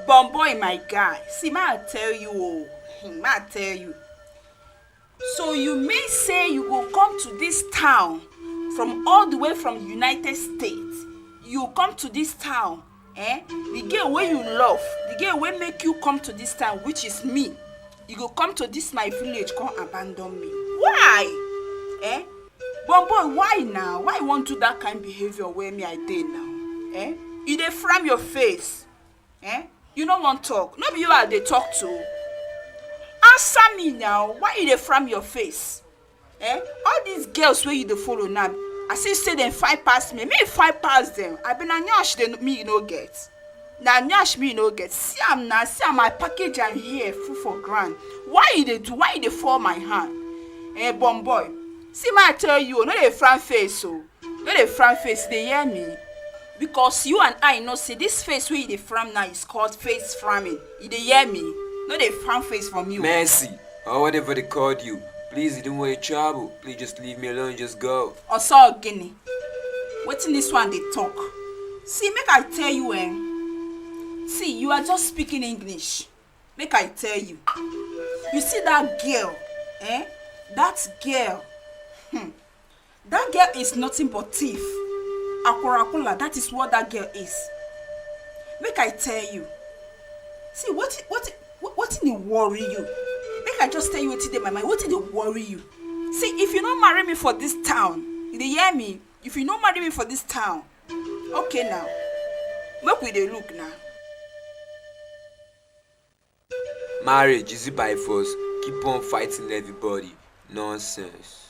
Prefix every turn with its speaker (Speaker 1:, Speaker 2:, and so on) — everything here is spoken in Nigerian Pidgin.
Speaker 1: Bon boy, my guy. See, ma tell you, ma tell you. So you may say you go come to this town from all the way from United States. You come to this town, the girl wey you love, the girl wey make you come to this town, which is me. You go come to this my village, come abandon me. Why? Bon boy, why now? Why you want to do that kind of behavior where me I dey now? You dey frown your face. You no wan talk. No be you I dey talk to. Answer me now. Why you dey frown your face? All these girls wey you dey follow now, I see say dem fight pass me. Me fight pass them. I been a nyash dem me you no get. Na nyash me you no get. See am now. See am my package am here full for ground. Why you dey do? Why you dey fall my hand? Bon boy. See ma tell you, no dey frown face o. No dey frown face. Dey hear me? Because you and I know say this face wey you dey frown now is called face frowning. You dey hear me? No dey frown face from you.
Speaker 2: Mercy, or whatever they called you. Please, you don't want to trouble. Please just leave me alone, just go.
Speaker 1: Also, Guinea. Wetin this one dey talk? See, make I tell you, see, you are just speaking English. Make I tell you. You see that girl, that girl, that girl is nothing but thief. Akwarakula, that is what that girl is. Make I tell you. See, what dey worry you? Make I just tell you wetin dey my mind. Wetin dey worry you? See, if you no marry me for this town, you dey hear me? If you no marry me for this town, okay now. Make we dey look now.
Speaker 2: Marriage is it by force. Keep on fighting everybody. Nonsense.